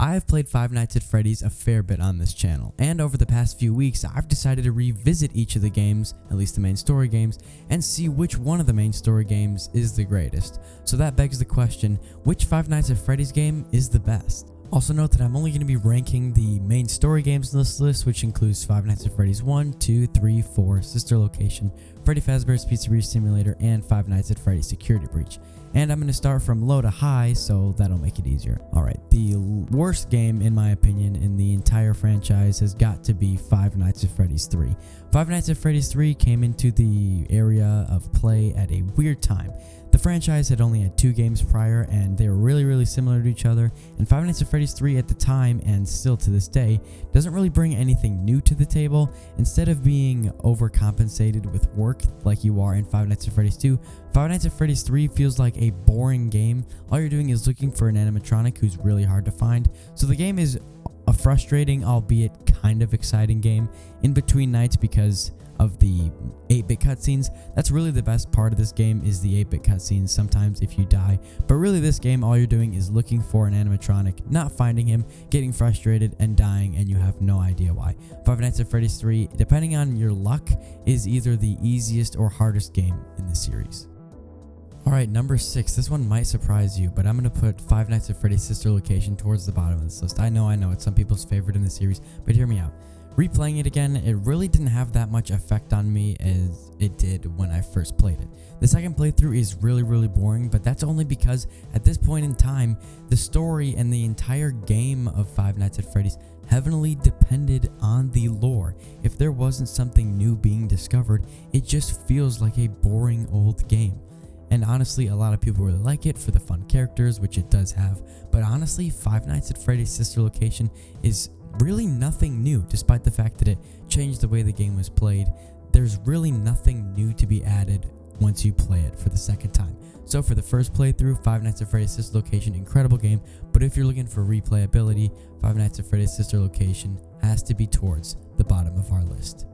I have played Five Nights at Freddy's a fair bit on this channel, and over the past few weeks I've decided to revisit each of the games, at least the main story games, and see which one of the main story games is the greatest. So that begs the question, which Five Nights at Freddy's game is the best? Also note that I'm only going to be ranking the main story games in this list, which includes Five Nights at Freddy's 1, 2, 3, 4, Sister Location, Freddy Fazbear's Pizzeria Simulator, and Five Nights at Freddy's Security Breach. And I'm going to start from low to high, so that'll make it easier. Alright, the worst game, in my opinion, in the entire franchise has got to be Five Nights at Freddy's 3. Five Nights at Freddy's 3 came into the area of play at a weird time. The franchise had only had 2 games prior, and they were really similar to each other, and Five Nights at Freddy's 3 at the time, and still to this day, doesn't really bring anything new to the table. Instead of being overcompensated with work like you are in Five Nights at Freddy's 2, Five Nights at Freddy's 3 feels like a boring game. All you're doing is looking for an animatronic who's really hard to find, so the game is a frustrating, albeit kind of exciting game in between nights because of the 8-bit cutscenes. That's really the best part of this game, is the 8-bit cutscenes sometimes if you die. But really this game, all you're doing is looking for an animatronic, not finding him, getting frustrated and dying, and you have no idea why. Five Nights at Freddy's 3, depending on your luck, is either the easiest or hardest game in the series. Alright, number 6. This one might surprise you, but I'm going to put Five Nights at Freddy's Sister Location towards the bottom of this list. I know it's some people's favorite in the series, but hear me out. Replaying it again, it really didn't have that much effect on me as it did when I first played it. The second playthrough is really boring, but that's only because at this point in time, the story and the entire game of Five Nights at Freddy's heavily depended on the lore. If there wasn't something new being discovered, it just feels like a boring old game. And honestly, a lot of people really like it for the fun characters, which it does have, but honestly, Five Nights at Freddy's Sister Location is really nothing new, despite the fact that it changed the way the game was played. There's really nothing new to be added once you play it for the second time. So for the first playthrough, Five Nights at Freddy's Sister Location, incredible game, but if you're looking for replayability, Five Nights at Freddy's Sister Location has to be towards the bottom of our list.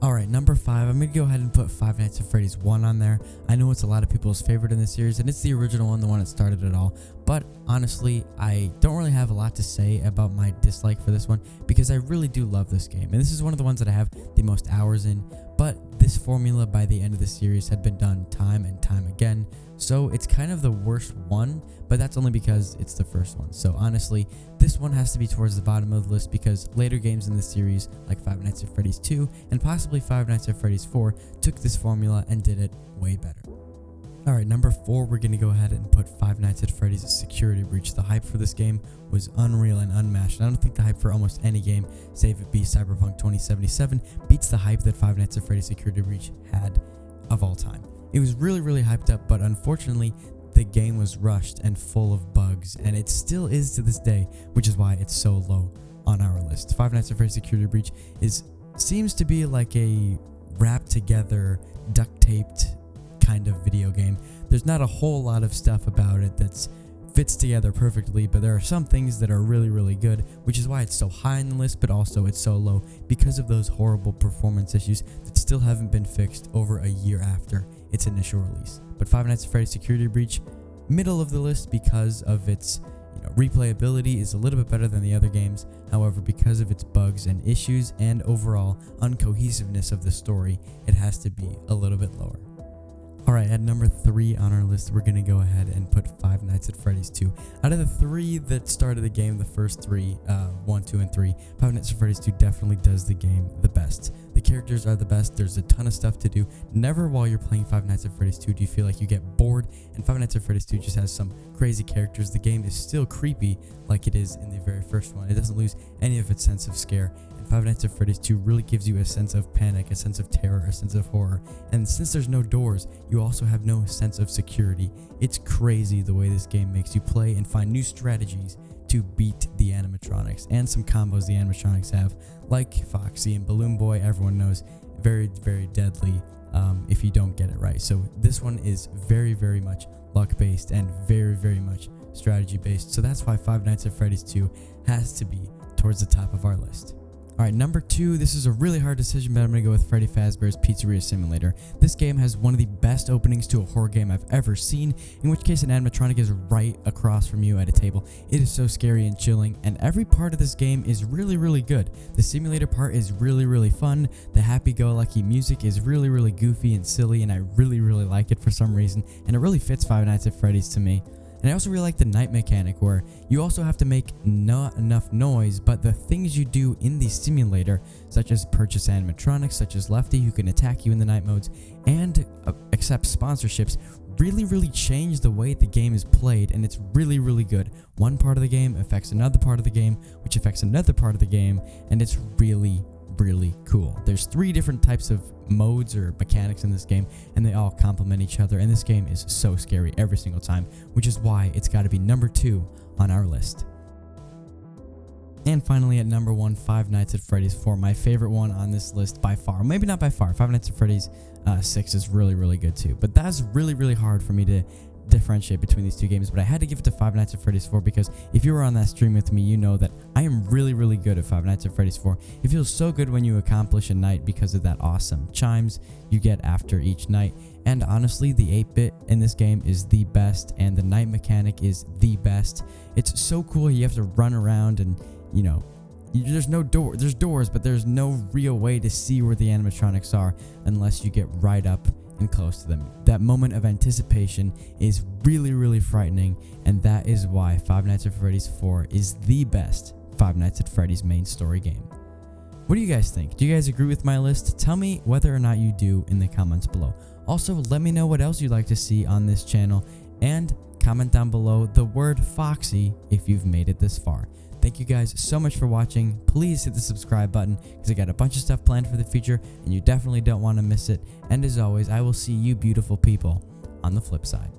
Alright, number 5, I'm going to go ahead and put Five Nights at Freddy's 1 on there. I know it's a lot of people's favorite in the series, and it's the original one, the one that started it all. But honestly, I don't really have a lot to say about my dislike for this one, because I really do love this game. And this is one of the ones that I have the most hours in, but this formula by the end of the series had been done time and time again. So it's kind of the worst one, but that's only because it's the first one. So honestly, this one has to be towards the bottom of the list because later games in the series, like Five Nights at Freddy's 2 and possibly Five Nights at Freddy's 4, took this formula and did it way better. Alright, number 4, we're going to go ahead and put Five Nights at Freddy's Security Breach. The hype for this game was unreal and unmatched. I don't think the hype for almost any game, save it be Cyberpunk 2077, beats the hype that Five Nights at Freddy's Security Breach had of all time. It was really hyped up, but unfortunately, the game was rushed and full of bugs, and it still is to this day, which is why it's so low on our list. Five Nights at Freddy's Security Breach seems to be like a wrapped together, duct taped kind of video game. There's not a whole lot of stuff about it that fits together perfectly, but there are some things that are really good, which is why it's so high on the list, but also it's so low because of those horrible performance issues that still haven't been fixed over a year after its initial release. But Five Nights at Freddy's Security Breach, middle of the list because of its replayability is a little bit better than the other games. However, because of its bugs and issues and overall uncohesiveness of the story, it has to be a little bit lower. Alright, at number 3 on our list, we're going to go ahead and put Five Nights at Freddy's 2. Out of the 3 that started the game, the first 3, 1, 2, and 3, Five Nights at Freddy's 2 definitely does the game the best. The characters are the best, there's a ton of stuff to do. Never while you're playing Five Nights at Freddy's 2 do you feel like you get bored, and Five Nights at Freddy's 2 just has some crazy characters. The game is still creepy like it is in the very first one. It doesn't lose any of its sense of scare. Five Nights at Freddy's 2 really gives you a sense of panic, a sense of terror, a sense of horror. And since there's no doors, you also have no sense of security. It's crazy the way this game makes you play and find new strategies to beat the animatronics. And some combos the animatronics have, like Foxy and Balloon Boy, everyone knows, very deadly if you don't get it right. So this one is very much luck-based and very much strategy-based. So that's why Five Nights at Freddy's 2 has to be towards the top of our list. Alright, number 2, this is a really hard decision, but I'm going to go with Freddy Fazbear's Pizzeria Simulator. This game has one of the best openings to a horror game I've ever seen, in which case an animatronic is right across from you at a table. It is so scary and chilling, and every part of this game is really good. The simulator part is really fun, the happy-go-lucky music is really goofy and silly, and I really like it for some reason, and it really fits Five Nights at Freddy's to me. And I also really like the night mechanic, where you also have to make not enough noise, but the things you do in the simulator, such as purchase animatronics, such as Lefty, who can attack you in the night modes, and accept sponsorships, really change the way the game is played, and it's really good. One part of the game affects another part of the game, which affects another part of the game, and it's really cool. There's 3 different types of modes or mechanics in this game, and they all complement each other, and this game is so scary every single time, which is why it's got to be number 2 on our list. And finally, at number 1, Five Nights at Freddy's 4, my favorite one on this list by far. Maybe not by far. Five Nights at Freddy's 6 is really good too, but that's really hard for me to differentiate between these 2 games, but I had to give it to Five Nights at Freddy's 4 because if you were on that stream with me, you know that I am really good at Five Nights at Freddy's 4. It feels so good when you accomplish a night because of that awesome chimes you get after each night, and honestly, the 8-bit in this game is the best, and the night mechanic is the best. It's so cool. You have to run around, and you know, there's no door. There's doors, but there's no real way to see where the animatronics are unless you get right up and close to them. That moment of anticipation is really frightening, and that is why Five Nights at Freddy's 4 is the best Five Nights at Freddy's main story game. What do you guys think? Do you guys agree with my list? Tell me whether or not you do in the comments below. Also, let me know what else you'd like to see on this channel, and comment down below the word Foxy if you've made it this far. Thank you guys so much for watching. Please hit the subscribe button because I got a bunch of stuff planned for the future and you definitely don't want to miss it. And as always, I will see you beautiful people on the flip side.